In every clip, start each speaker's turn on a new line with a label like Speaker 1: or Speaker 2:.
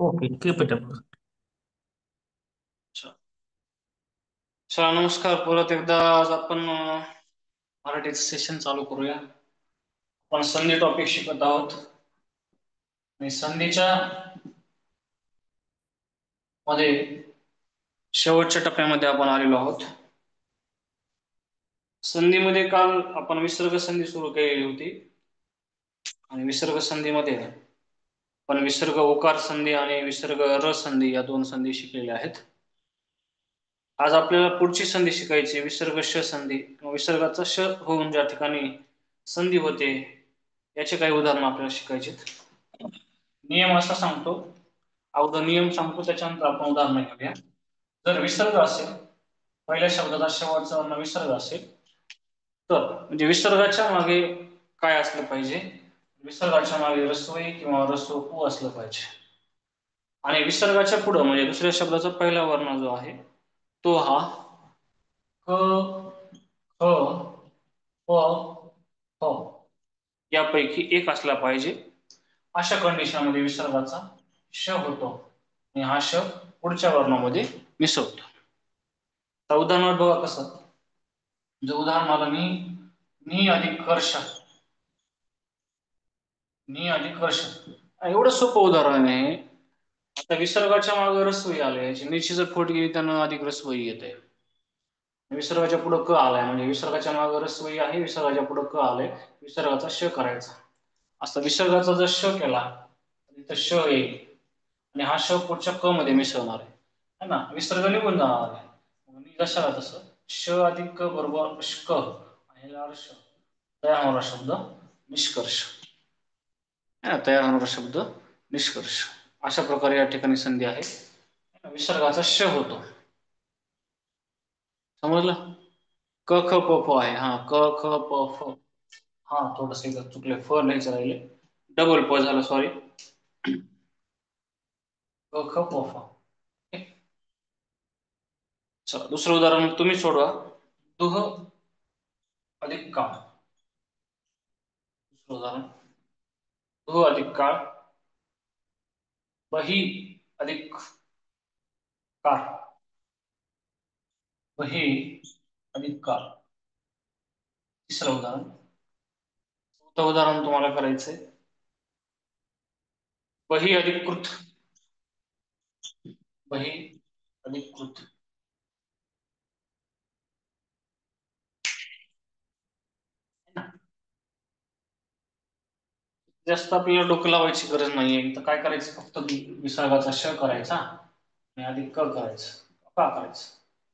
Speaker 1: Okay keep it up.
Speaker 2: अच्छा. चला नमस्कार. परत एकदा आज आपण मराठीचं सेशन चालू करूया. आपण संधी टॉपिक शिकत आहोत आणि संधीच्या मध्ये शेवटच्या टप्प्यामध्ये आपण आलेलो आहोत. संधीमध्ये काल आपण विसर्ग संधी सुरू केलेली होती आणि विसर्ग संधीमध्ये आपण विसर्ग ओकार संधी आणि विसर्ग र संधी या दोन संधी शिकलेल्या आहेत. आज आपल्याला पुढची संधी शिकायची विसर्ग श संधी. विसर्गाचा श होऊन ज्या ठिकाणी संधी होते याचे काही उदाहरण आपल्याला शिकायचे. नियम असा सांगतो, अगोदर नियम सांगतो त्याच्यानंतर आपण उदाहरण घेऊया. जर विसर्ग असेल, पहिल्या शब्दाचा शेवटचा वर्ण विसर्ग असेल तर म्हणजे विसर्गाच्या मागे काय असलं पाहिजे? विसर्गाच्या मागे ऱ्हस्व इ किंवा ऱ्हस्व उ असलं पाहिजे. आणि विसर्गाच्या पुढं म्हणजे दुसऱ्या शब्दाचा पहिला वर्ण जो आहे तो हा क ख प फ यापैकी एक असला पाहिजे. अशा कंडिशनमध्ये विसर्गाचा श होतो आणि हा श पुढच्या वर्णामध्ये मिसळतो. तर उदाहरणार्थ बघा कसं. जो उदाहरण आलं नी अधिक कर्ष, नी अधिक कर्ष, एवढं सोपं उदाहरण आहे. आता विसर्गाच्या मागे रस्वई आले, नीची जर खोट गेली त्यानं अधिक रस्वई येते. विसर्गाच्या पुढे क आलाय म्हणजे विसर्गाच्या मागे रस्वई आहे, विसर्गाच्या पुढे क आलाय, विसर्गाचा श करायचा. असं विसर्गाचा जर श केला तर श येईल आणि हा श पुढच्या क मध्ये मिसळणार आहे ना, विसर्ग निघून जाणार आहे. जशाला तसं श अधिक क बरोबर क आणि अर्श तयार होणारा शब्द निष्कर्ष. तयार होणारा शब्द निष्कर्ष. अशा प्रकारे या ठिकाणी संधी आहे. विसर्गाचा श होतो. समजलं? क ख प फ आहे. हा क ख प फ. हा थोडस इथं चुकले, फ लिहायचं राहिले, डबल प झालं, सॉरी. क ख प फ. चला दुसरं उदाहरण तुम्ही सोडवा. दुह अधिक काळ. दुसरं उदाहरण दुह अधिक काळ, बही अधिक काळ, बही अधिक काळ. तिसरं उदाहरण. चौथं उदाहरण तुम्हाला करायचंय बही अधिक कृत, बही अधिक कृत. जास्त आपल्याला डोकं लावायची गरज नाहीये. तर काय करायचं, फक्त विसर्गाचा श करायचा आणि अधिक क करायचं, का करायचं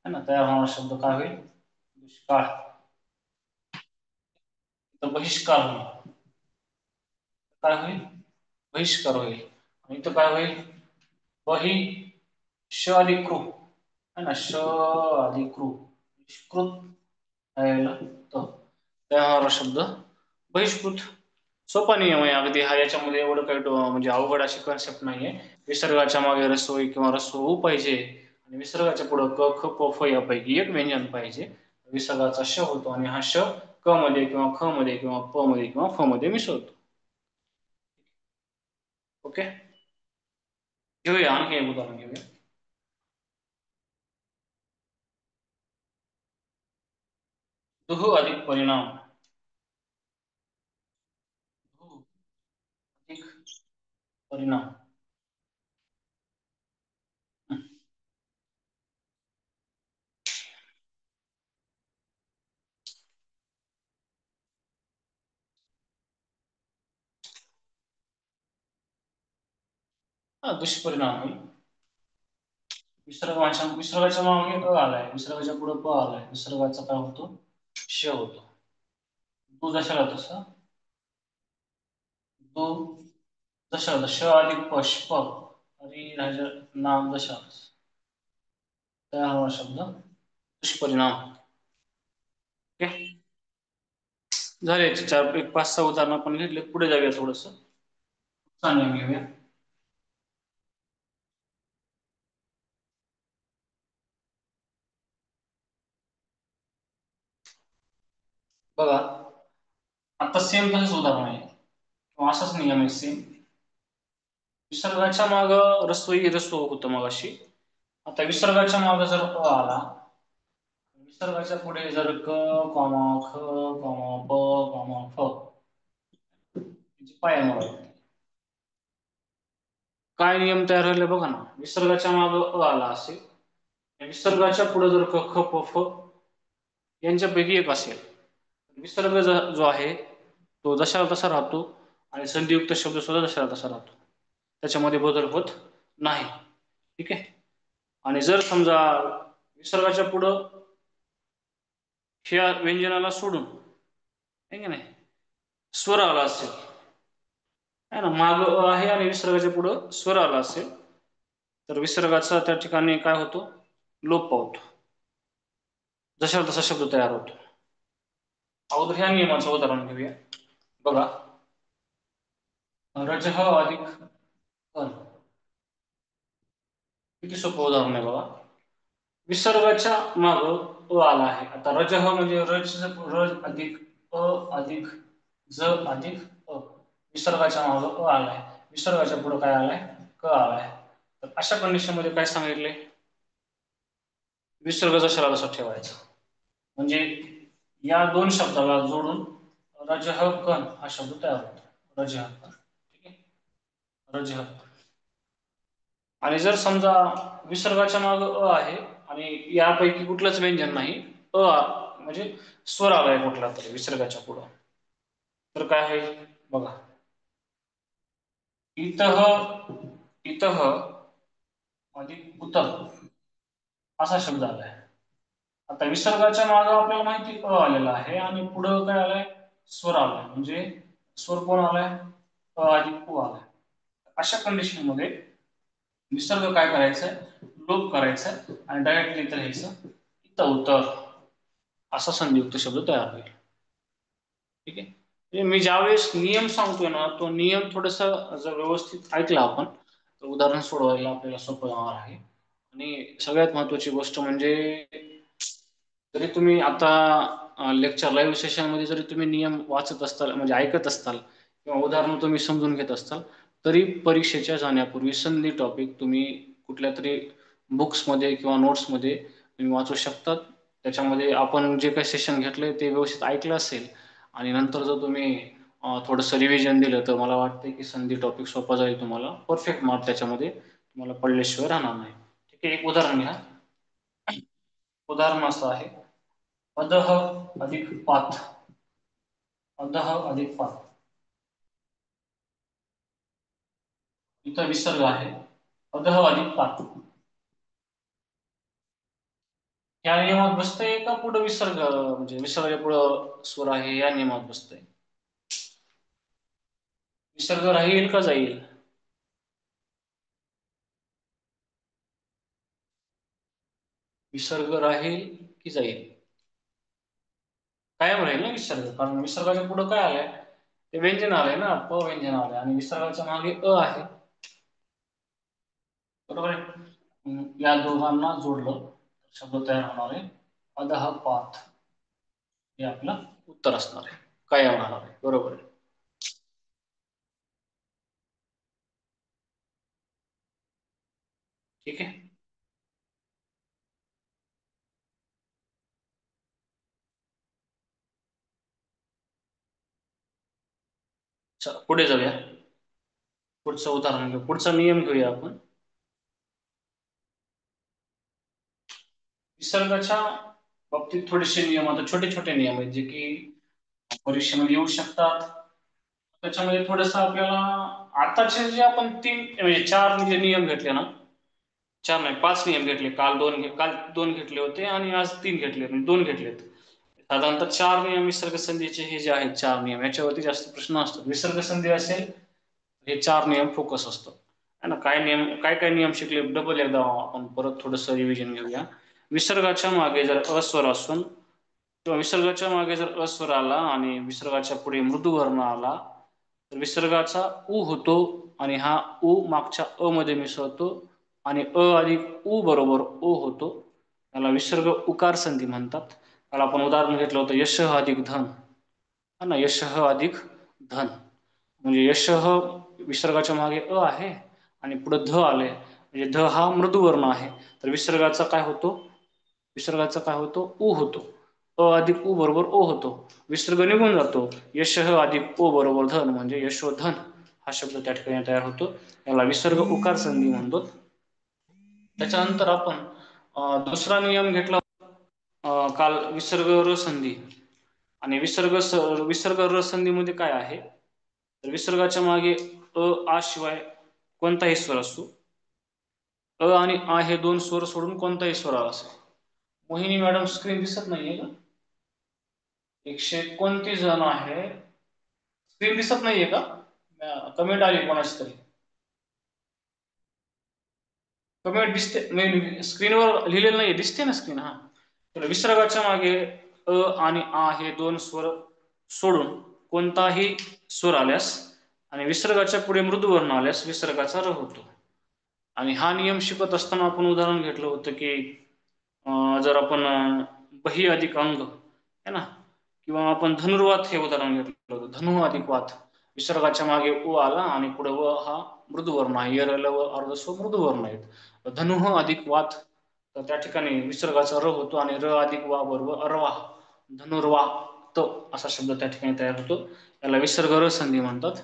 Speaker 2: है ना. तयार होणारा शब्द काय होईल? दुष्काळ. तर बहिष्कार होईल. काय होईल? बहिष्कार होईल. आणि इथं काय होईल? बही श अधिक कृ है ना, श अधिक कृ निष्कृत तयार होणारा शब्द बहिष्कृत. सोपा नियम आहे अगदी हा. याच्यामध्ये एवढं काही म्हणजे अवघड अशी कन्सेप्ट नाहीये. विसर्गाच्या मागे रसोई किंवा रसो पाहिजे आणि विसर्गाच्या पुढे क ख प फ यापैकी एक व्यंजन पाहिजे. विसर्गाचा श होतो आणि हा श क मध्ये किंवा ख मध्ये किंवा प मध्ये किंवा फ मध्ये मिसळतो. ओके, घेऊया आणखी एक उदाहरण घेऊया. दुह अधिक परिणाम, दुह अधिक परिणाम. हा दुष्परिणाम होईल. विसर्गाच्या मागे अ आलाय, विसर्गाच्या पुढे प आलाय, विसर्गाचा काय होतो? श होतो. तू जशाला तसं तो जशा श अधिक पष्प आणि राहायचं नाम दशा तयार होणारा शब्द दुष्परिणाम. ओके, झाले चार एक पाच सहा उदाहरण आपण घेतले. पुढे जाऊया थोडस सांगून घेऊया. बघा आता सेम तसंच उदाहरण आहे किंवा असाच नियम आहे सेम. विसर्गाच्या माग रस्व होतं मगाशी. आता विसर्गाच्या माग जर अ आला, विसर्गाच्या पुढे जर क कॉमा ख कॉमा प कॉमा फ पायामुळे काय नियम तयार झाले बघा ना. विसर्गाच्या माग अ आला असेल, विसर्गाच्या पुढे जर क ख प फ यांच्यापैकी एक असेल, विसर्ग जो आहे तो जशाला तसा राहतो आणि संधियुक्त शब्द सुद्धा जशाला तसा राहतो, त्याच्यामध्ये बदल होत नाही. ठीक आहे. आणि जर समजा विसर्गाच्या पुढं ह्या व्यंजनाला सोडून आहे की नाही स्वर आला असेल, आहे ना, माग अ आहे आणि विसर्गाच्या पुढं स्वर आला असेल, तर विसर्गाचा त्या ठिकाणी काय होतो, लोप पावतो, जशाला तसा शब्द तयार होतो. अगोदर ह्या नियमाचं उदाहरण घेऊया. बघा, रजह अधिक अन. किती सोपं उदाहरण आहे बघा. विसर्गाच्या माग अ आला आहे. आता रजह म्हणजे रज अधिक अ अधिक ज अधिक अ. विसर्गाच्या माग अ आलाय, विसर्गाच्या पुढे काय आलाय, क आलाय. तर अशा कंडिशन मध्ये काय सांगितले, विसर्ग जशाला तसा ठेवायचा. म्हणजे या दोन शब्दाला जोडून रजह कण हा शब्द तयार होतो. रजह कण. ठीक आहे. रजह. आणि जर समजा विसर्गाच्या माग अ आहे आणि यापैकी कुठलंच व्यंजन नाही, म्हणजे स्वर आलाय कुठला तरी विसर्गाच्या पुढं, तर काय होईल बघा. इतः इतः अधिक उतः असा शब्द आलाय. आता विसर्गाच्या माग आपल्याला माहिती अ आलेला आहे आणि पुढं काय आलंय, स्वर आलाय. म्हणजे स्वर कोण आलाय, अ अधिक उ आलाय. अशा कंडिशन मध्ये विसर्ग काय करायचंय, लोप करायचा आणि डायरेक्टली इथं लिहायचं इतः उत्तर, असा संधियुक्त शब्द तयार होईल. ठीक आहे. म्हणजे मी ज्यावेळेस नियम सांगतोय ना, तो नियम थोडस जर व्यवस्थित ऐकला आपण, तर उदाहरण सोडवायला आपल्याला सोपं जाणार आहे. आणि सगळ्यात महत्वाची गोष्ट म्हणजे, जरी तुम्ही आता लेक्चर लाईव्ह सेशन मध्ये जरी तुम्ही नियम वाचत असताल, म्हणजे ऐकत असताल किंवा उदाहरण तुम्ही समजून घेत असताल, तरी परीक्षेच्या जाण्यापूर्वी संधी टॉपिक तुम्ही कुठल्या तरी बुक्समध्ये किंवा नोट्समध्ये तुम्ही वाचू शकतात. त्याच्यामध्ये आपण जे काही सेशन घेतलंय ते व्यवस्थित ऐकलं असेल आणि नंतर जर तुम्ही थोडंसं रिव्हिजन दिलं, तर मला वाटतं की संधी टॉपिक सोपा जाईल तुम्हाला. परफेक्ट मार्क त्याच्यामध्ये तुम्हाला पडल्याशिवाय राहणार नाही. ठीक आहे. एक उदाहरण घ्या. उदाहरण असं आहे, अदह अधिक पाथ. अदह अधिक पाथ. इथं विसर्ग आहे, अदह अधिक पाथ. या नियमात बसतंय का पुढे विसर्ग, म्हणजे विसर्गाच्या पुढं स्वर आहे या नियमात बसतंय? विसर्ग राहील का जाईल? विसर्ग राहील की जाईल? कायम राहील ना विसर्ग, कारण विसर्गाच्या पुढे काय आलंय, ते व्यंजन आलंय ना, प व्यंजन आलंय आणि विसर्गाच्या मागे अ आहे. बरोबर आहे. या दोघांना जोडलं शब्द तयार होणार आहे अदह पाथ. हे आपलं उत्तर असणार आहे, कायम राहणार आहे. बरोबर आहे. ठीक आहे. चला पुढे जाऊया. पुढचं उदाहरण घेऊ, पुढचा नियम घेऊया आपण. विसर्गाच्या बाबतीत थोडेसे नियम, आता छोटे छोटे नियम आहेत जे की परीक्षेमध्ये येऊ शकतात. त्याच्यामध्ये थोडस आपल्याला आताचे जे आपण तीन म्हणजे चार म्हणजे नियम घेतले ना, चार नाही पाच नियम घेतले, काल दोन घेतले होते आणि आज तीन घेतले, म्हणजे दोन घेतलेत. साधारणतः चार नियम विसर्ग संधीचे हे जे आहेत चार नियम, याच्यावरती जास्त प्रश्न असतात. विसर्ग संधी असेल हे चार नियम फोकस असतो. है ना. काय नियम, काय काय नियम शिकले डबल एकदा आपण परत थोडस रिव्हिजन घेऊया. विसर्गाच्या मागे जर अस्वर असून किंवा विसर्गाच्या मागे जर अस्वर आला आणि विसर्गाच्या पुढे मृदू वर्ण आला, तर विसर्गाचा उ होतो आणि हा उ मागच्या अ मध्ये मिसळतो आणि अ अधिक उ बरोबर ओ होतो. त्याला विसर्ग उकार संधी म्हणतात. त्याला आपण उदाहरण घेतलं होतं यश अधिक धन. हा ना, यश अधिक धन. म्हणजे यश विसर्गाच्या मागे अ आहे आणि पुढे ध आले म्हणजे ध हा मृदुवर्ण आहे, तर विसर्गाचा काय होतो? विसर्गाचा काय होतो? उ होतो. अ अधिक उ बरोबर ओ होतो. विसर्ग निघून जातो. यशः अधिक ओ बरोबर धन म्हणजे यशोधन हा शब्द त्या ठिकाणी तयार होतो. याला विसर्ग उकार संधी म्हणतो. त्याच्यानंतर आपण दुसरा नियम घेतला काल विसर्ग र संधी. आणि विसर्ग र संधी मध्ये काय आहे, तर विसर्गाच्या मागे अ आ शिवाय कोणताही स्वर असतो. अ आणि आ हे दोन स्वर सोडून कोणताही स्वर आला असेल. मोहिनी मॅडम स्क्रीन दिसत नाहीये का? 129 जण आहे. स्क्रीन दिसत नाहीये का? कमेंट आली कोणाची तरी. कमेंट दिसते स्क्रीनवर लिहिलेलं नाही, दिसते ना स्क्रीन? हा. तर विसर्गाच्या मागे अ आणि आ हे दोन स्वर सोडून कोणताही स्वर आल्यास आणि विसर्गाच्या पुढे मृदुवर्ण आल्यास विसर्गाचा र होतो. आणि हा नियम शिकत असताना आपण उदाहरण घेतलं होतं की जर आपण बही अधिक अंग है ना, किंवा आपण धनुर्वात हे उदाहरण घेतलं होतं. धनु अधिक वात, विसर्गाच्या मागे उ आला आणि पुढे व हा मृदुवर्ण आहे. य ल व अर्धस्व मृदुवर्ण आहेत. धनुः अधिक वात, तर त्या ठिकाणी विसर्गाचा र होतो आणि र अधिक वा बरोबर अरवा, धनुर्वा त असा शब्द त्या ठिकाणी तयार होतो. याला विसर्ग र संधी म्हणतात.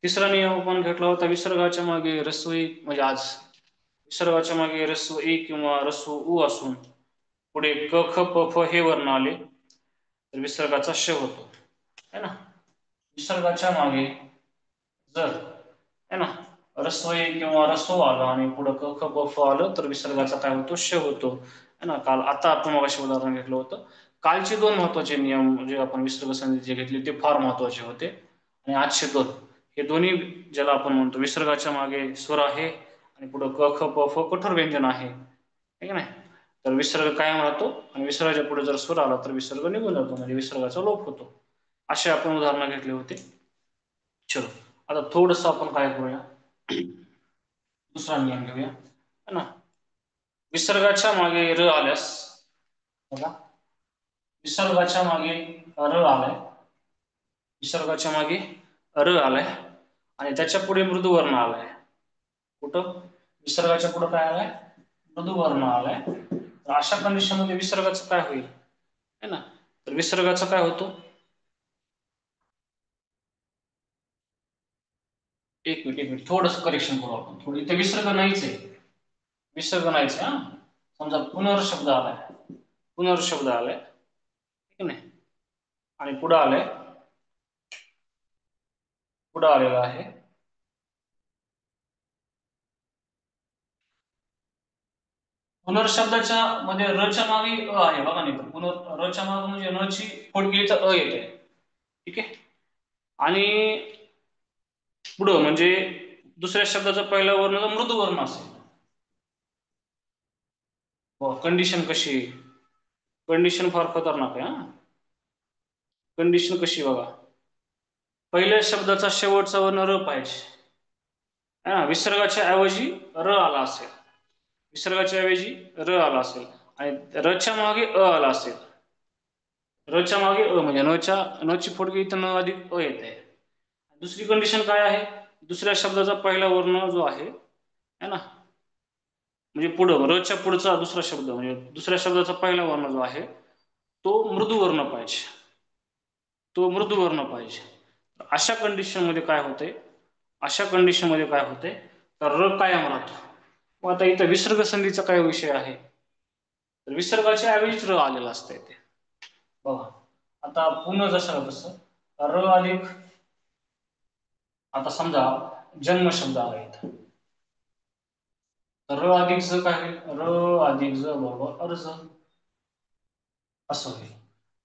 Speaker 2: तिसरा नियम आपण घेतला होता विसर्गाच्या मागे ऱ्हस्व इ म्हणजे आज विसर्गाच्या मागे ऱ्हस्व इ किंवा ऱ्हस्व उ असून पुढे क ख प फ हे वर्ण आले तर विसर्गाचा श होतो है ना. विसर्गाच्या मागे जर है ना ऱ्हस्व इ किंवा ऱ्हस्व आला आणि पुढे क ख प फ आलं तर विसर्गाचा काय होतो? श होतो है ना. काल आता आपण मगाशी उदाहरण घेतलं होतं. कालचे दोन महत्वाचे नियम जे आपण विसर्ग संधी जे घेतले ते फार महत्वाचे होते. आणि आजचे दोन हे दोन्ही ज्याला आपण म्हणतो विसर्गाच्या मागे स्वर आहे आणि पुढे क ख प फ कठोर व्यंजन आहे, ठीक आहे ना, तर विसर्ग कायम राहतो आणि विसर्गाच्या पुढे जर स्वर आला तर विसर्ग निघून जातो म्हणजे विसर्गाचा लोप होतो. असे आपण उदाहरण घेतले होते. चलो आता थोडस आपण काय करूया, दुसरा नियम घेऊया है ना. विसर्गाच्या मागे र आल्यास बघा, विसर्गाच्या मागे र आलाय, विसर्गाच्या मागे र आलाय आणि त्याच्या पुढे मृदुवर्ण आलाय. कुठं? विसर्गाच्या पुढे काय आलाय? मृदुवर्ण आलाय. तर अशा कंडिशन मध्ये विसर्गाचं काय होईल है ना, तर विसर्गाचं काय होतो? एक मिनिट थोडस करेक्शन करू आपण. थोडी इथे विसर्ग नाहीच आहे, विसर्ग नाहीच आहे. हा समजा पुनर्शब्द आलाय, पुनर्शब्द आलाय ठीक आहे ना, आणि पुढे आलाय, पुढे आलेला आहे पुनर्शब्दाच्या मध्ये र च्या मागे अ आहे बघा. नाही र च्या मागे म्हणजे न ची फोड केली तर अ येते, ठीक आहे. आणि पुढं म्हणजे दुसऱ्या शब्दाचा पहिला वर्ण जर मृदुवर्ण असेल, कंडिशन कशी? कंडिशन फार खतरनाक आहे. हा कंडिशन कशी बघा, पहिल्या शब्दाचा शेवटचा वर्ण र पाहिजे, विसर्गाच्या ऐवजी र आला असेल, विसर्गाच्या ऐवजी र आला असेल आणि र च्या मागे अ आला असेल, र च्या मागे अ म्हणजे न ची फोडगी इथं न अधिक अ येते. दुसरी कंडिशन काय आहे? दुसऱ्या शब्दाचा पहिला वर्ण जो आहे है ना, म्हणजे पुढं र च्या पुढचा दुसरा शब्द म्हणजे दुसऱ्या शब्दाचा पहिला वर्ण जो आहे तो मृदुवर्ण पाहिजे, तो मृदुवर्ण पाहिजे. अशा कंडिशन मध्ये काय होते, अशा कंडिशन मध्ये काय होते तर र कायम राहतो. मग आता इथं विसर्ग संधीचा काय विषय आहे, तर विसर्गाच्या ऐवजीच र आलेला असतं इथे बघा. आता पुन्हा जसं तसं र अधिक, आता समजा जन्म शब्द आहे इथं, र अधिक ज काय होईल? र अधिक ज बरोबर अर्ज असं होईल.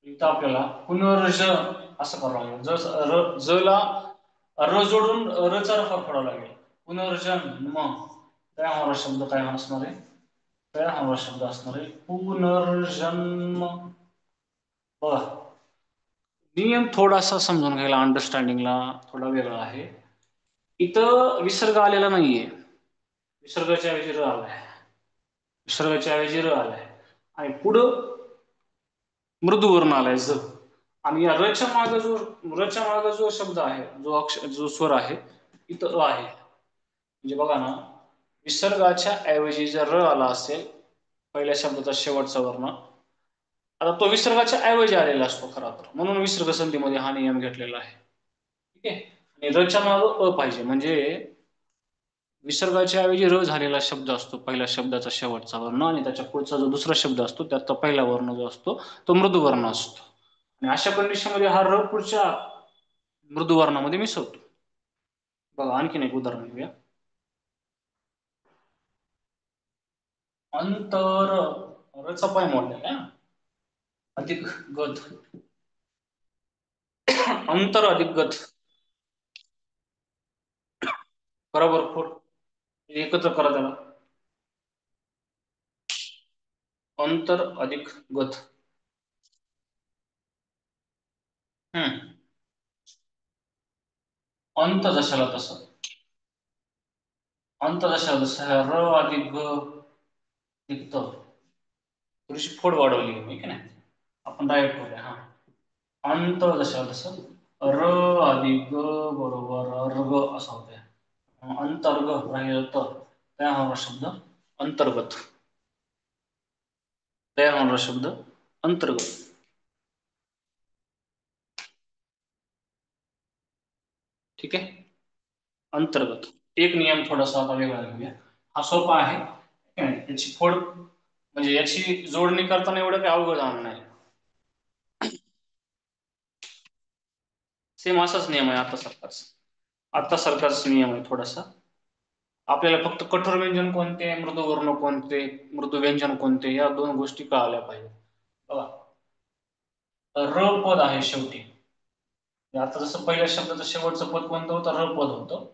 Speaker 2: इथं आपल्याला पुनर्ज असं करावं लागेल. ज ला र जोडून र चा रफा पडावा लागेल. पुनर्जन्म काय होणार शब्द, काय असणार आहे? काय होणार शब्द असणार आहे? पुनर्जन्म. बघा नियम थोडासा समजून घ्यायला, अंडरस्टँडिंगला थोडा वेगळा आहे. इथं विसर्ग आलेला नाहीये, विसर्गाच्या ऐवजी र आलाय, विसर्गाच्या ऐवजी र आलाय आणि पुढं मृदुवर्ण आलाय ज, आणि या र च्या मागे जो शब्द आहे, जो स्वर आहे इथं अ आहे. म्हणजे बघा ना, विसर्गाच्या ऐवजी जर र आला असेल पहिल्या शब्दाचा शेवटचा वर्ण, आता तो विसर्गाच्या ऐवजी आलेला असतो खरा तर, म्हणून विसर्ग संधीमध्ये हा नियम घेतलेला आहे. ठीक आहे. आणि रच्या मागं अ पाहिजे, म्हणजे विसर्गाच्या ऐवजी र झालेला शब्द असतो पहिल्या शब्दाचा शेवटचा वर्ण, आणि त्याच्या पुढचा जो दुसरा शब्द असतो त्याचा पहिला वर्ण जो असतो तो मृदू वर्ण असतो. आणि अशा कंडिशन मध्ये हा र पुढच्या मृदू वर्णामध्ये मिसळतो. बघा आणखीन एक उदाहरण घेऊया. अंतर, रचा पाय मोडलेला आहे, अधिक गत, अंतर अधिक गत, बरोबर फोड एकत्र करा त्याला. अंतर अधिक गत. हम्म. अंत जशाला तसं, अंत जशाला तसं, र अधिक ग अधिक त, थोडीशी फोड वाढवली मी की नाही. आपण डायरेक्ट करूया. हा, अंत जशाला तसं, र अधिक ग बरोबर अर्ग असं होतंय. अंतर्गत राहिलं तर तयार होणारा शब्द अंतर्गत, तयार होणारा शब्द अंतर्गत. ठीक आहे. अंतर्गत एक नियम थोडासा आता वेगळा घेऊया. हा सोपा आहे. याची फोड म्हणजे याची जोडणी करताना एवढं काही अवघड जाणार नाही. सेम असाच नियम आहे आता सारखाच नियम आहे थोडासा. आपल्याला फक्त कठोर व्यंजन कोणते, मृदू वर्ण कोणते, मृदू व्यंजन कोणते, या दोन गोष्टी कळाल्या पाहिजे. बघा, र पद आहे शेवटी. आता जसं पहिल्या शब्दाचं शेवटचं पद कोणतं होतं, र पद होतं.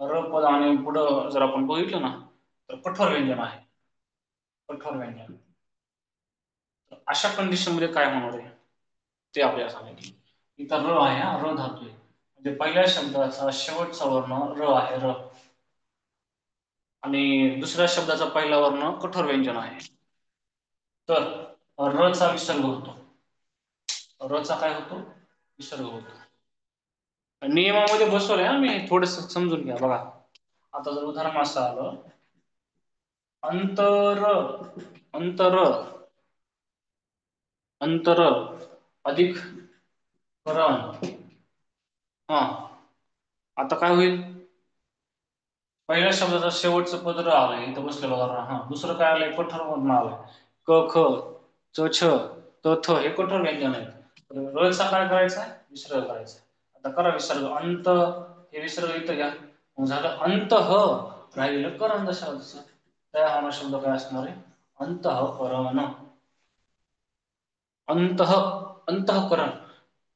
Speaker 2: र पद आणि पुढं जर आपण बघितलं ना, तर कठोर व्यंजन आहे. कठोर व्यंजन. अशा कंडिशन मध्ये काय होणार आहे ते आपल्याला सांगायचं. इथं र आहे, हा र धातू आहे, म्हणजे पहिल्या शब्दाचा शेवटचा वर्ण र आहे, र. आणि दुसऱ्या शब्दाचा पहिला वर्ण कठोर व्यंजन आहे. तर र चा विसर्ग होतो. र चा काय होतो, विसर्ग होतो. नियमामध्ये बसवलंय हा मी, थोडस समजून घ्या. बघा, आता जर उदाहरण असं आलं, अंतर, अंतर, अंतर अधिक करण. हा, आता काय होईल, पहिल्या शब्दाचा शेवटचं पद र आलंय इथं बसलेलं वर्ण. हा, दुसरं काय आलंय, कठोर वर्ण आलंय, क ख च छ त थ, हे कठोर व्यंजन आहेत. र चा काय करायचा, विसर्ग करायचा. आता करा विसर्ग, अंत हे विसर्ग इथं घ्या, मग झालं अंत ह, राहिलेलं करण जसं तसं. त्या हा शब्द काय असणार आहे, अंतःकरण. अंतः, अंतःकरण.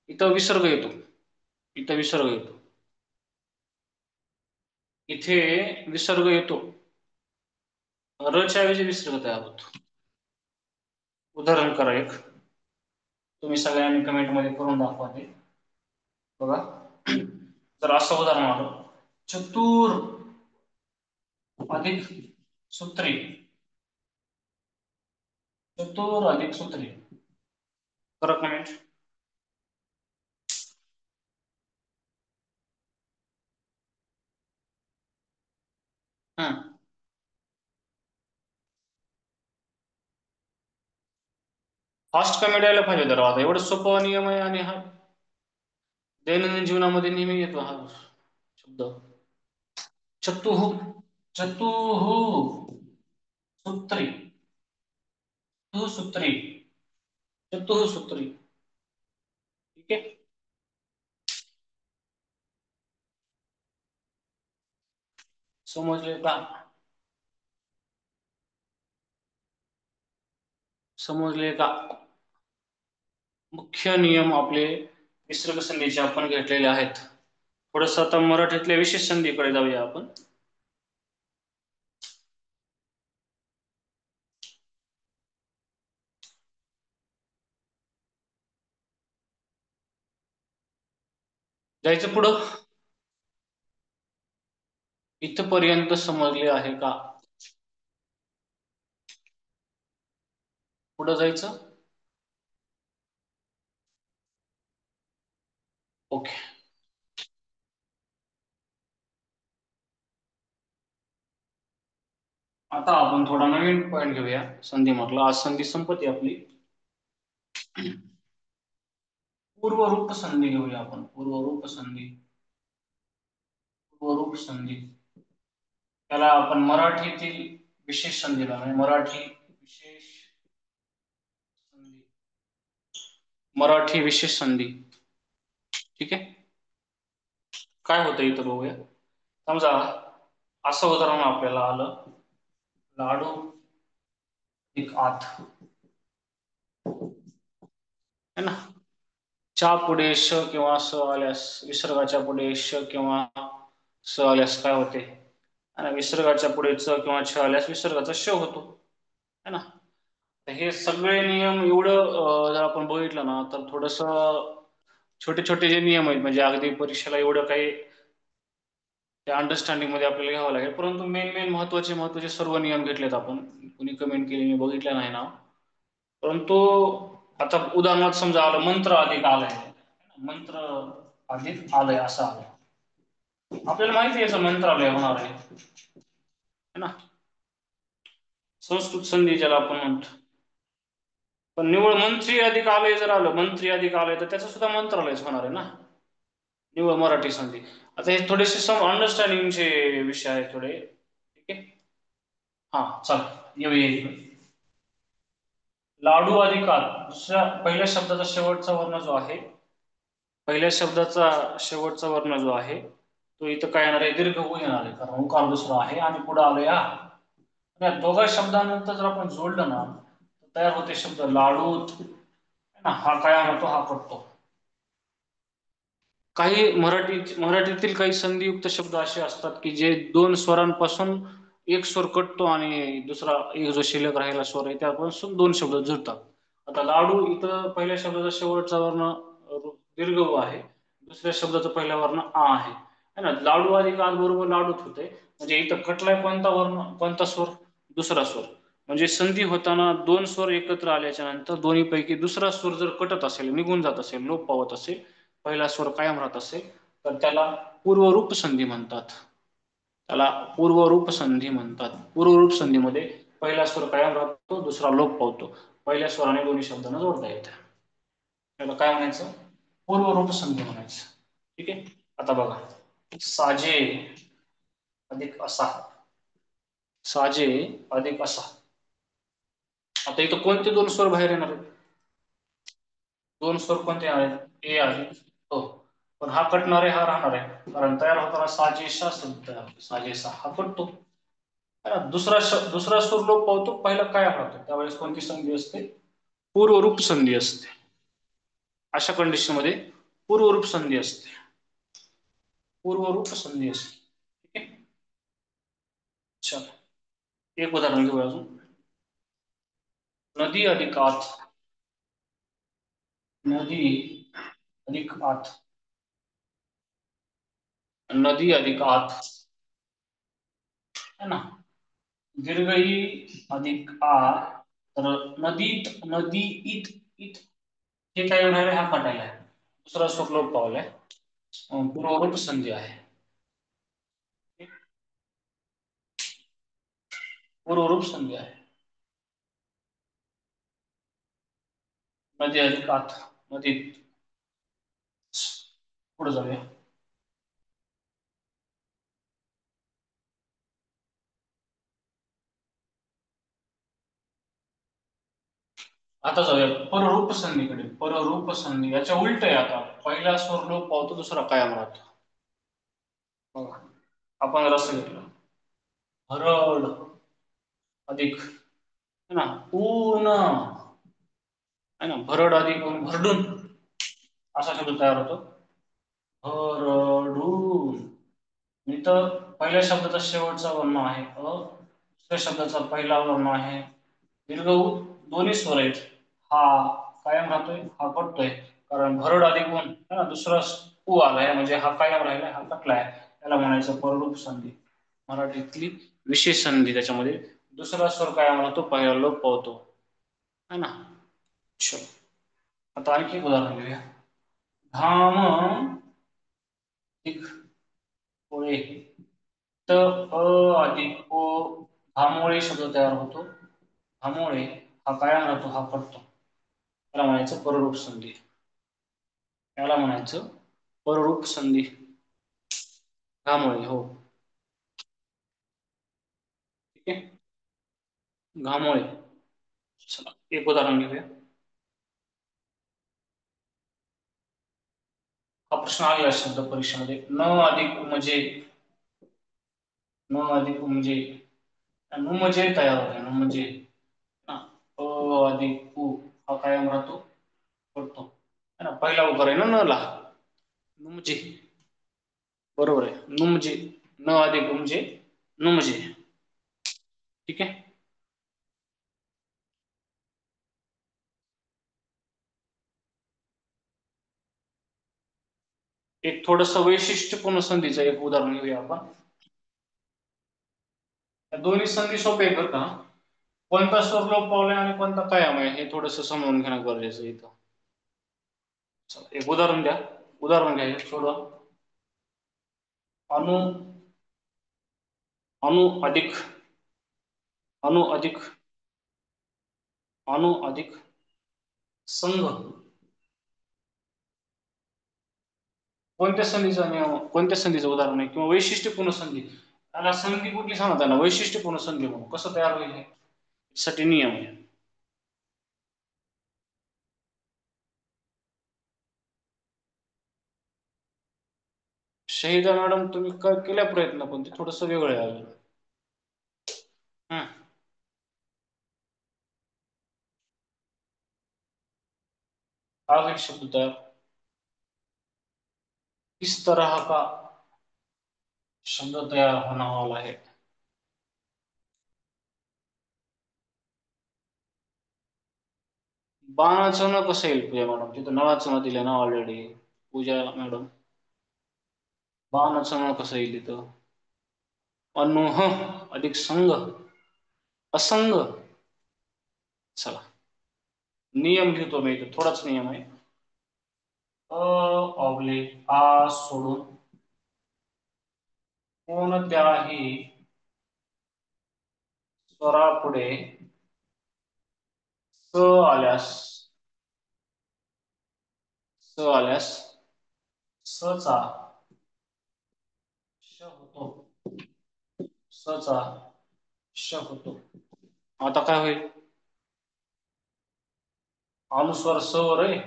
Speaker 2: इथं विसर्ग येतो, इथं विसर्ग येतो, इथे विसर्ग येतो, र च्या ऐवजी विसर्ग तयार होतो. उदाहरण करा एक, तुम्ही सगळ्यांनी कमेंट मध्ये करून दाखवा ते. बघा, तर असं उदाहरण आलं, चतुर अधिक सूत्री, चतुर अधिक सूत्री. करा कमेंट. हम्म. फास्ट कमेंट यायला पाहिजे तर, आता एवढं सोपं नियम आहे आणि हा दैनंदिन जीवनामध्ये नेहमी येतो हा शब्द. चतुः, चतुः सूत्री, चतुः सूत्री, चतुः सूत्री. ठीक आहे. समजले का, समजले का. मुख्य नियम आपले विसर्ग संधीचे आपण घेतलेले आहेत. थोडस आता मराठीतल्या विशेष संधीकडे जाऊया आपण. जायचं पुढं, इथपर्यंत समजले आहे का, पुढं जायचं. ओके. आता आपण थोडा नवीन पॉईंट घेऊया संधी म्हटलं. आज संधी संपत्ती आपली. पूर्वरूप संधी घेऊया आपण. पूर्वरूप संधी. पूर्वरूप संधी त्याला आपण मराठीतील विशेष संधीला म्हणजे मराठी विशेष संधी. मराठी विशेष संधी. ठीक आहे. काय होतं इथं बघूया. समजा असं उदाहरण आपल्याला आलं. लाडू एक आत है ना. च्या पुढे श किंवा स आल्यास, विसर्गाच्या पुढे श किंवा स आल्यास काय होते. आणि विसर्गाच्या पुढे च किंवा छ आल्यास विसर्गाचा श होतो है ना. तर हे सगळे नियम एवढं जर आपण बघितलं ना तर थोडस छोटे छोटे जे नियम आहेत म्हणजे अगदी परीक्षेला एवढं काही त्या अंडरस्टँडिंग मध्ये आपल्याला घ्यावं लागेल, परंतु मेन मेन महत्वाचे महत्वाचे सर्व नियम घेतलेत आपण. कुणी कमेंट केली मी बघितलं नाही ना. परंतु आता उदाहरणार्थ समजा आलं मंत्र अधिक आलंय. मंत्र अधिक आलंय असं आलं. आपल्याला माहिती आहे याचं मंत्रालय होणार आहे है ना. संस्कृत संधी ज्याला आपण म्हणतो. पण निवळ मंत्री अधिक आलय जर आलं, मंत्री अधिक आलय तर त्याचं सुद्धा मंत्रालयच होणार आहे ना. निवळ मराठी संधी. आता हे थोडेसे सम अंडरस्टँडिंगचे विषय आहेत थोडे. ठीक आहे. हा चल येऊया इकडे. लाडू अधिकार दुसऱ्या पहिल्या शब्दाचा शेवटचा वर्ण जो आहे, पहिल्या शब्दाचा शेवटचा वर्ण जो आहे तो इथं काय येणार आहे, दीर्घ ऊ येणार आहे कारण उकार दुसरा आहे आणि पुढे आलो या. या दोघा शब्दानंतर जर आपण जोडलं ना तर तयार होते शब्द लाडूत है ना. हा काय होतो, हा पडतो. काही मराठीतील काही संधियुक्त शब्द असे असतात की जे दोन स्वरांपासून एक स्वर कटतो आणि दुसरा एक जो शिल्लक राहिला स्वर आहे त्यापासून दोन शब्द जुळतात. आता लाडू इथं पहिल्या शब्दाचा शेवटचा वर्ण दीर्घ उ आहे, दुसऱ्या शब्दाचा पहिला वर्ण आ आहे है ना. लाडू अधिक आज बरोबर लाडूच होते. म्हणजे इथं कटलाय कोणता वर्ण, कोणता स्वर, दुसरा स्वर. म्हणजे संधी होताना दोन स्वर एकत्र आल्याच्या नंतर दोन्हीपैकी दुसरा स्वर जर कटत असेल, निघून जात असेल, लोप पावत असेल, पहिला स्वर कायम राहत असेल तर त्याला पूर्वरूप संधी म्हणतात. त्याला पूर्वरूप संधी म्हणतात. पूर्वरूप संधीमध्ये पहिला स्वर कायम राहतो, दुसरा लोप पावतो. पहिल्या स्वराने दोन्ही शब्दांना जोडता येतं. त्याला काय म्हणायचं, पूर्वरूप संधी म्हणायचं. ठीक आहे. आता बघा, साजे अधिक असा. साजे अधिक असा. आता इथं कोणते दोन स्वर बाहेर येणार आहेत, दोन स्वर कोणते येणार आहेत, ए आहे हो. पण हा कटणार आहे, हा राहणार आहे कारण तयार होताना साजेसा शब्द तयार होतो. साजेसा हा कटतो. दुसरा स्वर लोप पावतो, पहिला काय राहतो. त्यावेळेस कोणती संधी असते, पूर्वरूप संधी असते. अशा कंडिशन मध्ये पूर्वरूप संधी असते. पूर्वरूप संधी असते. ठीक आहे. चल एक उदाहरण घेऊया अजून. नदी अधिक आत. नदी अधिक आत. नदी अधिक आत है ना. दीर्घ ई अधिक आ. तर नदीत, नदी इत, इत हे काय होणार आहे, हा कटायला आहे. दुसरा स्वर लोप पावलाय. पूर्वरूप संधी आहे. पूर्वरूप संधी आहे. नदी अधिक आत. नदीत. पुढे जाऊया. आता जाऊया पररूप संधीकडे. पररूप संधी याच्या उलट आहे. आता पहिला स्वर लोप पावतो, दुसरा कायम राहतो. बघा आपण रस घेतलं. हरड अधिक है ना, ऊन है ना. भरड अधिक भरडून असा शब्द तयार होतो. भरडून. इथं पहिल्या शब्दाचा शेवटचा वर्ण आहे अ, दुसऱ्या शब्दाचा पहिला वर्ण आहे दीर्घ उ. दोन्ही स्वर आहेत. हा कायम राहतोय, हा कटतोय कारण भरड अधिक ऊन है ना. दुसरा उ आलाय म्हणजे हा कायम राहिलाय, हा कटलाय. त्याला म्हणायचं पररूप संधी. मराठीतली विशेष संधी. त्याच्यामध्ये दुसरा स्वर कायम राहतो, पहिला लोप पावतो है ना. चल आता आणखी एक उदाहरण घेऊया. घाम अधिक पोळे. त अ अधिक ओ घामुळे शब्द तयार होतो. घामुळे हा कायम राहतो, हा पडतो. त्याला म्हणायचं पररूप संधी. त्याला म्हणायचं पररूप संधी. घामुळे, हो. ठीक आहे. घामुळे. चला एक उदाहरण घेऊया. हा प्रश्न आलेला शब्द परीक्षेमध्ये. न अधिक म्हणजे, न अधिक म्हणजे, न म्हणजे तयार होते. न म्हणजे अ अधिक उ हा कायम राहतो, पडतो है ना. पहिला उकार आहे ना न ला. नुमजे. बरोबर आहे. नुमजे. न अधिक म्हणजे नुमजे. ठीक आहे. एक थोडस वैशिष्ट्यपूर्ण संधीचं एक उदाहरण घेऊया आपण. या दोन्ही संधी सोपे आहेत बरं का. कोणता स्वर लोप पावलाय आणि कोणता कायम आहे हे थोडस समजून घेणं गरजेचं आहे इथं. चला, एक उदाहरण द्या. उदाहरण घ्या थोडं. अणु, अणु अधिक, अणु अधिक, अणु अधिक संघ. कोणत्या संधीचा नियम, कोणत्या संधीचं उदाहरण आहे किंवा वैशिष्ट्यपूर्ण संधी. त्याला संधी कुठली सांगतात ना, वैशिष्ट्यपूर्ण संधी म्हणून कसं तयार होईल हे साठी नियम आहे. शहीदा मॅडम तुम्ही केल्या प्रयत्न, पण ते थोडस वेगळं आहे अजून. हम्म. का होईल शब्द तयार. इस तरह का शब्द तयार होने वाला है. बाणाचं न कसं येईल पूजा मॅडम, तिथं नळाचं न दिलं ना ऑलरेडी. पूजा मॅडम, बाणाचं न कसं येईल तिथं. अनुह अधिक संघ, असंग. चला नियम लिहितो मी इथं, थोडाच नियम आहे. अ ऑब्लिक आ सोडून कोणत्याही स्वरापुढे स आल्यास, स आल्यास स चा श होतो, स चा श होतो. आता काय होईल. अनुस्वार स वर आहे,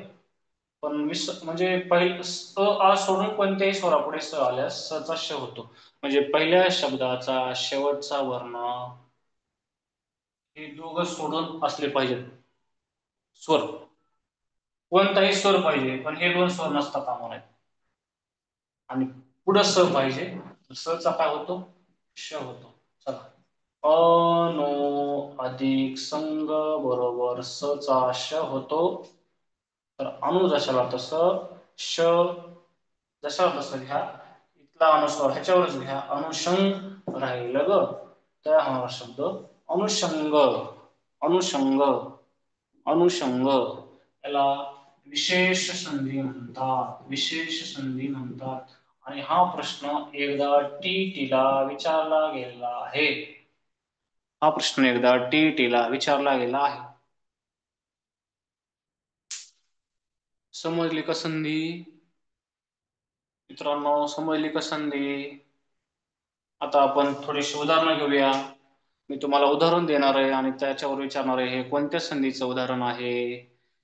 Speaker 2: पण म्हणजे पहिलं आ सोडून कोणत्याही स्वरापुढे स आल्यास स चा श होतो. म्हणजे पहिल्या शब्दाचा शेवटचा वर्ण हे दोघं सोडून असले पाहिजेत स्वर. कोणताही स्वर पाहिजे, पण हे दोन स्वर नसता कामा नयेत. आणि पुढं स पाहिजे, स चा काय होतो, श होतो. चला. अनो अधिक संघ बरोबर स चा श होतो. तर अणु जशाला तसं, श जशा तसं घ्या. इथला अनुस्वार ह्याच्यावरच घ्या. अनुषंग राहिलं ग, त्या हा शब्द अनुषंग, अनुषंग, अनुषंग. याला विशेष संधी म्हणतात, विशेष संधी म्हणतात. आणि हा प्रश्न एकदा टीटीला विचारला गेलेला आहे. हा प्रश्न एकदा टीटीला विचारला गेला आहे. समजली का संधी मित्रांनो, समजली का संधी. आता आपण थोडीशी उदाहरणं घेऊया. मी तुम्हाला उदाहरण देणार आहे आणि त्याच्यावर विचारणार आहे हे कोणत्या संधीचं उदाहरण आहे.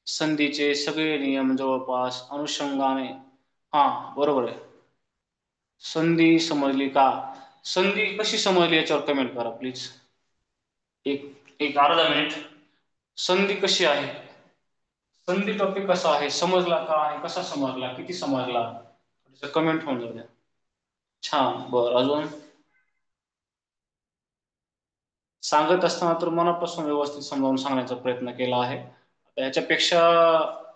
Speaker 2: संधीचे सगळे नियम जवळपास अनुषंगाने. हा बरोबर आहे. संधी समजली का. संधी कशी समजली याच्यावर कमेंट करा प्लीज. एक एक अर्धा मिनिट. संधी कशी आहे, संधी टॉपिक कसा आहे, समजला का आणि कसा समजला, किती समजला, कमेंट होऊन जाऊ द्या. छान. बरं अजून सांगत असताना तर मनापासून व्यवस्थित समजावून सांगण्याचा प्रयत्न केला आहे. ह्याच्यापेक्षा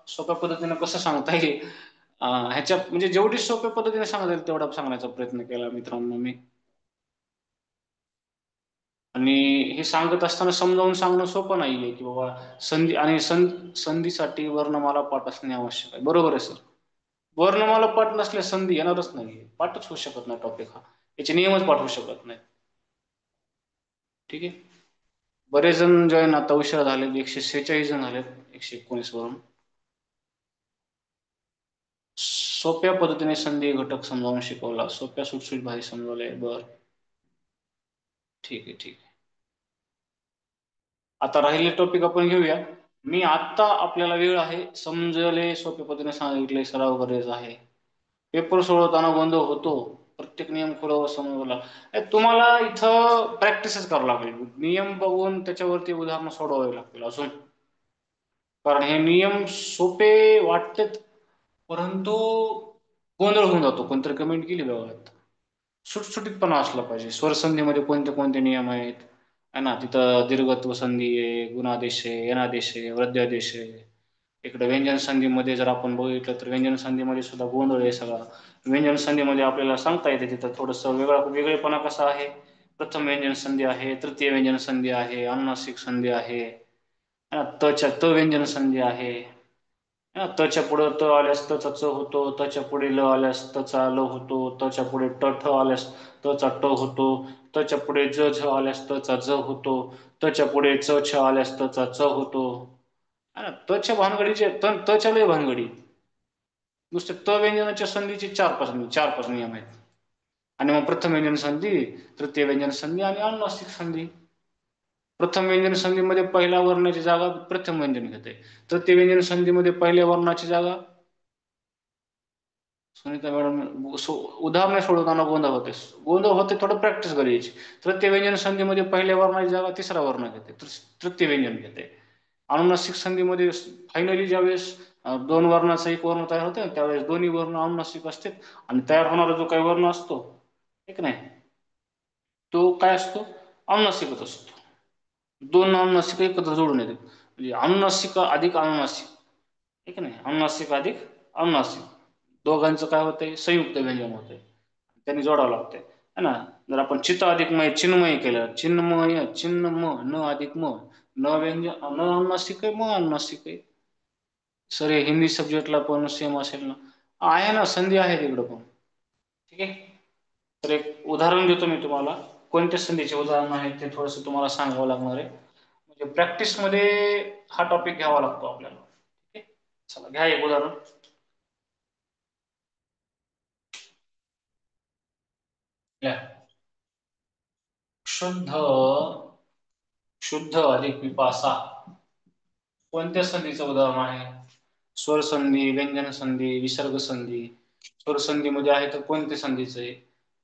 Speaker 2: सोप्या पद्धतीने कसं सांगता येईल, ह्याच्या म्हणजे जेवढी सोप्या पद्धतीने सांगता येईल तेवढा सांगण्याचा प्रयत्न केला मित्रांनो मी. आणि हे सांगत असताना समजावून सांगणं सोपं नाहीये की बाबा संधी आणि संधीसाठी वर्णमाला पाठ असणे आवश्यक आहे. बरोबर आहे सर. वर्णमाला पाठ नसल्यास संधी येणारच नाही, पाठच होऊ शकत नाही टॉपिक हा. याचे नियमच पाठ होऊ शकत नाही. ठीक आहे. बरेच जण जॉईन आता उशिरा झाले, 146 जण झालेत 119 वरून. सोप्या पद्धतीने संधी घटक समजावून शिकवला, सोप्या सुटसुटीत भाषेत समजवले. बर, ठीक आहे ठीक आहे. आता राहिले टॉपिक आपण घेऊया. मी आत्ता आपल्याला वेळ आहे, समजले सोप्या पद्धतीने सांगितले, सराव गरजेचा आहे. पेपर सोडवताना गोंधळ होतो, प्रत्येक नियम खोडव समजला. तुम्हाला इथं प्रॅक्टिसच करावं लागेल, नियम बघून त्याच्यावरती उदाहरणं सोडवावी लागतील अजून. कारण हे नियम सोपे वाटतात, परंतु गोंधळ होऊन जातो. कोणतरी कमेंट केली बघा, सुटसुटीतपणा असला पाहिजे. स्वरसंधीमध्ये कोणते कोणते नियम आहेत है ना, तिथं दीर्घत्व संधी आहे, गुणादेश आहे, यनादेश आहे, वृद्धादेश आहे. इकडे व्यंजन संधीमध्ये जर आपण बघितलं तर व्यंजन संधीमध्ये सुद्धा गोंधळ आहे सगळा. व्यंजन संधीमध्ये आपल्याला सांगता येते तिथं थोडंसं वेगळेपणा कसा आहे. प्रथम व्यंजन संधी आहे, तृतीय व्यंजन संधी आहे, अनुनासिक संधी आहे, तच्या त व्यंजन संधी आहे. तच्या पुढे त आल्यास तचा च होतो, तच्या पुढे ल आल्यास तचा ल होतो, तच्या पुढे ट ठ आल्यास तचा ट होतो, तच्या पुढे ज झ आल्यास तचा ज होतो, तच्या पुढे च छ आल्यास तचा च होतो. तच्या भानगडीचे तच्या लय भानगडी. नुसते त व्यंजनाच्या संधीचे चार पाच नियम आहेत. आणि मग प्रथम व्यंजन संधी, तृतीय व्यंजन संधी आणि अनुनासिक संधी. प्रथम व्यंजन संधीमध्ये पहिल्या वर्णाची जागा प्रथम व्यंजन घेते. तृतीय व्यंजन संधीमध्ये पहिल्या वर्णाची जागा. सुनीता मॅडम, उदाहरणे सोडवताना गोंधळ होते, थोडं प्रॅक्टिस करायची. तृतीय व्यंजन संधीमध्ये पहिल्या वर्णाची जागा तिसरा वर्ण घेते, तृतीय व्यंजन घेते. अनुनासिक संधीमध्ये फायनली ज्यावेळेस दोन वर्णाचा एक वर्ण तयार होते त्यावेळेस दोन्ही वर्ण अनुनासिक असतात. आणि तयार होणारा जो काही वर्ण असतो, ठीक नाही, तो काय असतो, अनुनासिकच असतो. दोन अनुनासिक एकत्र जोडून येतात, म्हणजे अनुनासिक अधिक अनुनासिक, ठीक नाही, अनुनासिक अधिक अनुनासिक, दोघांचं काय होतंय, संयुक्त व्यंजन होतंय, त्यांनी जोडावं लागतंय है ना. जर आपण चित्त अधिक मय चिन्मय केलं, चिन्मय चिन्ह म न अधिक म, न व्यंजन न अनुनासिक आहे, म अनुनासिक आहे. सर हे हिंदी सब्जेक्टला पण सेम असेल ना, आहे ना, संधी आहे तिकडं पण. ठीक आहे. तर एक उदाहरण देतो मी तुम्हाला, कोणत्या संधीचे उदाहरण आहे ते थोडंसं तुम्हाला सांगावं लागणार आहे. म्हणजे प्रॅक्टिसमध्ये हा टॉपिक घ्यावा लागतो आपल्याला. ठीक आहे, चला घ्या एक उदाहरण. घ्या. शुद्ध शुद्ध अधिक पिपासा कोणत्या संधीचं उदाहरण आहे. स्वर संधी, व्यंजन संधी, विसर्ग संधी. स्वर संधीमध्ये आहे तर कोणत्या संधीचं आहे,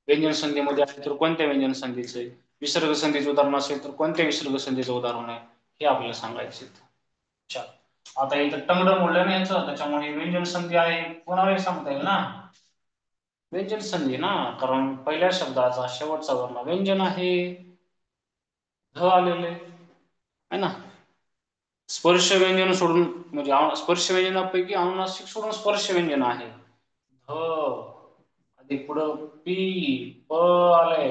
Speaker 2: व्यंजन संधीमध्ये आहे तर कोणत्या व्यंजन संधीचं आहे, विसर्ग संधीचं उदाहरण असेल तर कोणत्या विसर्ग संधीचं उदाहरण आहे, हे आपल्याला सांगायचं. अच्छा, आता इथं टंगड मोडलं नाही याचं, त्याच्यामुळे व्यंजन संधी आहे कोणालाही सांगता येईल ना, व्यंजन संधी ना, कारण पहिल्या शब्दाचा शेवटचा वर्ण व्यंजन आहे, ध आलेले आहे ना. स्पर्श व्यंजन सोडून, म्हणजे स्पर्श व्यंजनापैकी अनुनासिक सोडून स्पर्श व्यंजन आहे. ध अधिक पुढं पी प आलंय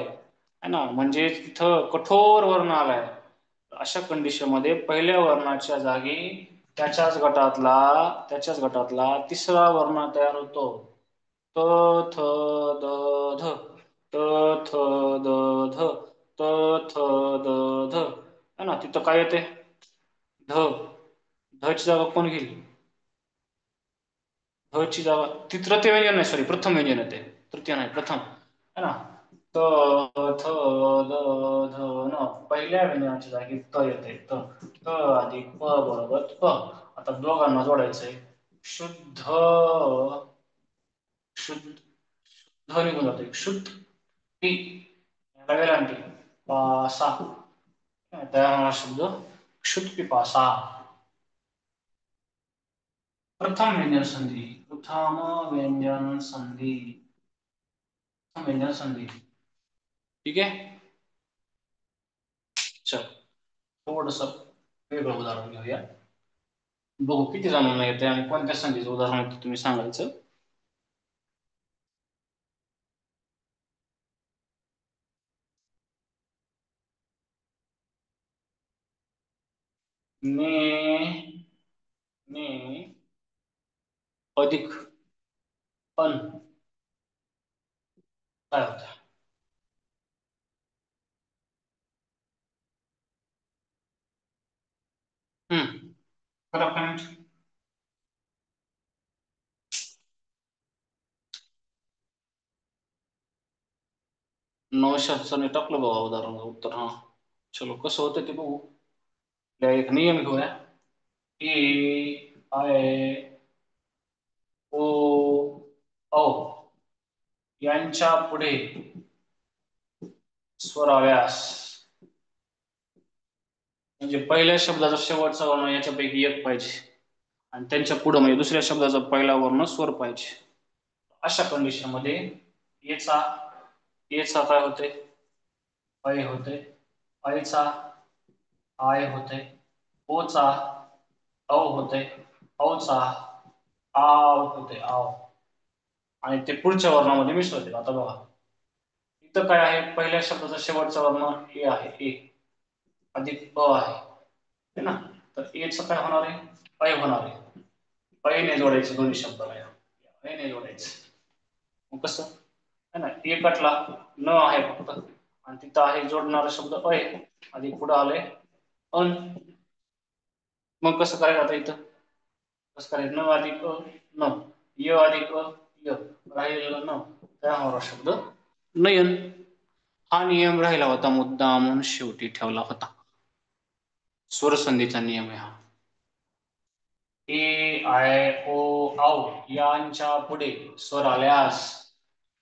Speaker 2: है ना, म्हणजे तिथं कठोर वर्ण आलाय. अशा कंडिशन मध्ये पहिल्या वर्णाच्या जागी त्याच्याच गटातला तिसरा वर्ण तयार होतो. त थ द ध, त थ द ध, त थ द ध, है ना. तिथं काय येते, ध, ध ची जागा कोण घेईल, ध ची जागा, ती तृतीय व्यंजन नाही, सॉरी प्रथम व्यंजन येते, तृतीय नाही प्रथम है ना. त थ द ध न, पहिल्या व्यंजनाच्या जागी त येते, त, त अधिक प बरोबर प. आता दोघांना जोडायचंय, शुद्ध शुद्ध, ध निघून जाते, शुद्ध पी वेलांटी पासा, तयार होणार शब्द शुद्ध पिपासा. प्रथम व्यंजन संधी, प्रथम व्यंजन संधी, व्यंजन संधी, ठीक आहे. चल थोडस वेगळं उदाहरण घेऊया, बघू किती जणांना येते आणि कोणत्या संधीचं उदाहरण आहे तुम्ही सांगायचं. ने ने अधिक पण काय होतं, करा कमेंट. नवशातचं नाही टाकलं बघा उदाहरण उत्तर. हा, चलो कसं होतं ते बघू. आपल्या एक नियम घेऊया. ए, ओ, औ यांच्या पुढे स्वर आल्यास, म्हणजे पहिल्या शब्दाचा शेवटचा वर्ण याच्यापैकी एक पाहिजे आणि त्यांच्या पुढे म्हणजे दुसऱ्या शब्दाचा पहिला वर्ण स्वर पाहिजे. अशा कंडिशन मध्ये येचा येचा काय होते, अय होते, अयचा आय होते, ओचा औ होते, औचा आव होते, आव. आणि ते पुढच्या वर्णामध्ये मिसळते. आता बघा इथं काय आहे, पहिल्या शब्दाचा शेवटचा वर्ण ए आहे, ए अधिक अ आहे, है ना. तर एचं काय होणार आहे, अय होणार आहे. अयने जोडायचे दोन्ही शब्दाला, अयने जोडायचे. मग कसं है ना, ए कटला, न आहे फक्त आणि तिथं आहे जोडणारा शब्द अय, आधी पुढे आले अन. मग कसं करायचं आता इथं, कसं करायचं, न अधिक अ न, य अधिक अ य, राहिलेलं न, त्या होणार शब्द नयन. हा नियम राहिला होता, मुद्दा म्हणून शेवटी ठेवला होता. स्वरसंधीचा नियम आहे हा. ए आय ओ औ यांच्या पुढे स्वर आल्यास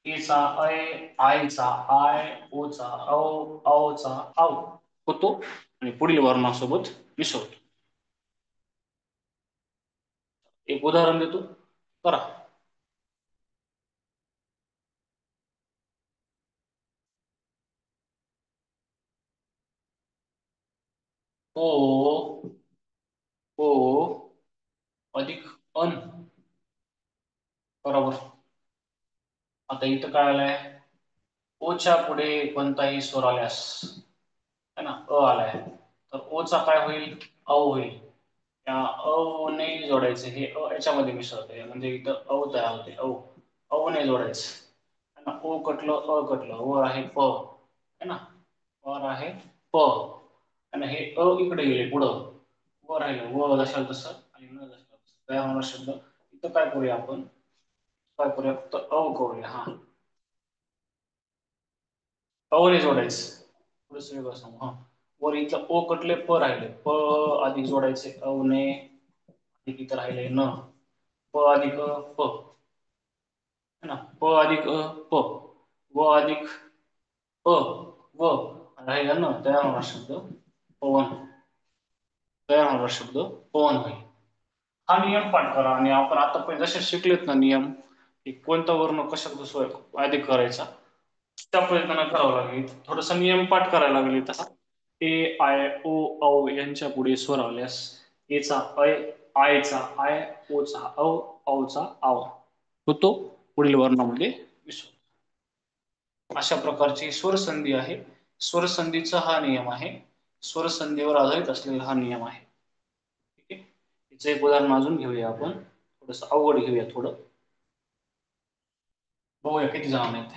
Speaker 2: एचा अय, आयचा आय, ओचा औ, औचा औ होतो आणि पुढील वर्णासोबत मिसळतो. एक उदाहरण देतो, करा. ओ, ओ अधिक अन, बरोबर. आता इथं काय आलंय, ओच्या पुढे कोणताही स्वर आल्यास, है ना, अ आलाय, तर ओचा काय होईल, औ होईल. त्या अ ने जोडायचे, हे अ याच्यामध्ये मिसळते म्हणजे इथं अ तयार होते, औ, औ ने जोडायचं, है ना. ओ कटलं, अ कटलं, वर आहे प, है ना, वर आहे प आणि हे अ इकडे गेले पुढं, वर राहिलं व जशाल तसं आणि न जशाल तसं तयार होणार शब्द. इथं काय करूया आपण, काय करूया, फक्त अ करूया. हा, अ ने जोडायचं, थोडंसं वेगळं सांगू. हा, वर इथलं ओ कटले, प राहिले, प अधिक जोडायचे अ ने, अधिक इथं राहिले न, प अधिक प, है ना, प अधिक प, व अधिक प, व राहिला न, तयार होणार शब्द पवन, तयार होणार शब्द पवन होईल. हा नियम पाठ करा आणि आपण आतापर्यंत जसे शिकलेत ना नियम, की कोणता वर्ण कशा अधिक करायचा, त्या प्रयत्न करावा लागेल. थोडासा नियम पाठ करायला लागेल तसा. ए आय ओ औ यांच्या पुढे स्वर आल्यास एचा अय, आयचा आय, ओचा औ, औचा आव होतो, पुढील वर्णामध्ये मिसळतो. अशा प्रकारची स्वरसंधी आहे. स्वरसंधीचा हा नियम आहे, स्वरसंधीवर आधारित असलेला हा नियम आहे. ठीक आहे, याचं एक उदाहरण अजून घेऊया आपण, थोडस अवघड घेऊया थोडं, बघूया किती जण आहेत.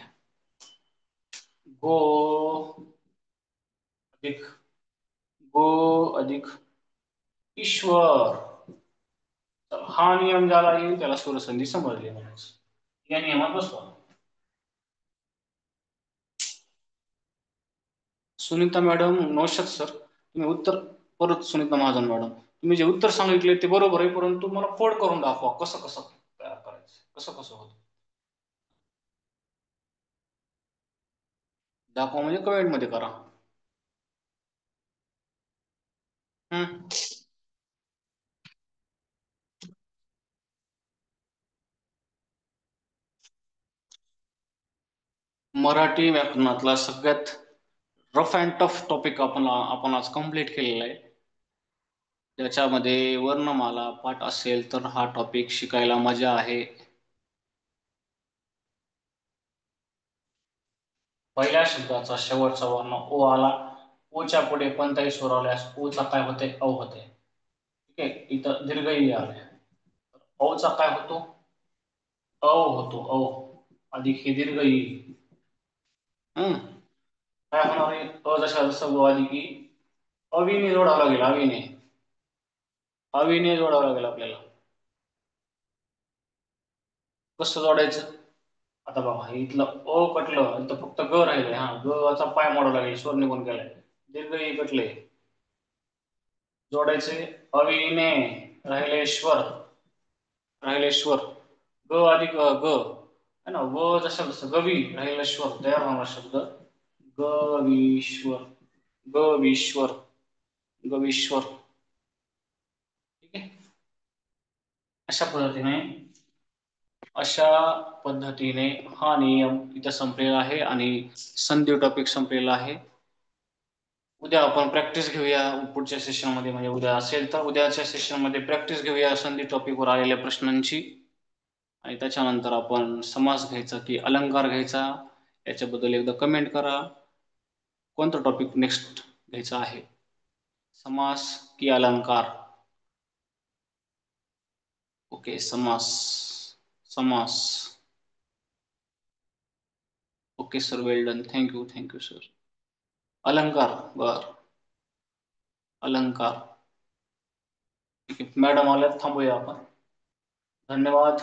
Speaker 2: गो अधिक गो अधिक ईश्वर, हा नियम ज्याला येईल त्याला स्वरसंधी समजली म्हणायचं. या नियमात बसवा. सुनीता मॅडम, नौशाद सर, तुम्ही उत्तर परत, सुनीता महाजन मॅडम, तुम्ही जे उत्तर सांगितले ते बरोबर आहे, परंतु मला फोड करून दाखवा कसं कसं तयार करायचं, कसं कसं होतं. दाखवा म्हणजे कमेंट मध्ये करा. हम्म. मराठी व्याकरणातला सगळ्यात रफ अँड टफ टॉपिक आपण आज कम्प्लीट केलेला आहे. त्याच्यामध्ये वर्णमाला पाठ असेल तर हा टॉपिक शिकायला मजा आहे. पहिल्या शब्दाचा शेवटचा वर्ण ओ आला, ओच्या पुढे कोणताही स्वर आल्यास ओचा काय होते, औ होते. ठीक आहे, इथं दीर्घ ई आले, औचा काय होतो, औ होतो, औ अधिक हे दीर्घ ई. काय होणार आहे, अ जशा जसं व अधिक ई, अविने जोडावं लागेल, अविने. हवीने जोडावं लागेल आपल्याला. कसं जोडायचं? आता बघा हे इथलं अ कटलं, इथं फक्त ग राहिले. हा, गचा पाय मोडावा लागेल, स्वर निघून गेलाय. दीर्घ ई कटले, जोडायचे. अविने राहिले श्वर, राहिले श्वर. ग अधिक ग है ना, व जसा जसं गवी राहिला श्वर तयार होणार शब्द गवीश्वर. गवीश्वर, गवीश्वर. ठीक आहे. अशा पद्धतीने अशा पद्धतीने हा नियम इथं संपलेला आहे आणि संधी टॉपिक संपलेला आहे. उद्या आपण प्रॅक्टिस घेऊया पुढच्या सेशनमध्ये, म्हणजे उद्या असेल तर उद्याच्या सेशनमध्ये प्रॅक्टिस घेऊया संधी टॉपिकवर आलेल्या प्रश्नांची. आणि त्याच्यानंतर आपण समास घ्यायचा की अलंकार घ्यायचा याच्याबद्दल एकदा कमेंट करा. कोणता टॉपिक नेक्स्ट घ्यायचा आहे, समास की अलंकार? ओके, समास. समास. ओके सर, वेल डन, थँक्यू थँक्यू सर. अलंकार, बर, अलंकार. ठीक आहे मॅडम, आल्यात थांबूया आपण. धन्यवाद.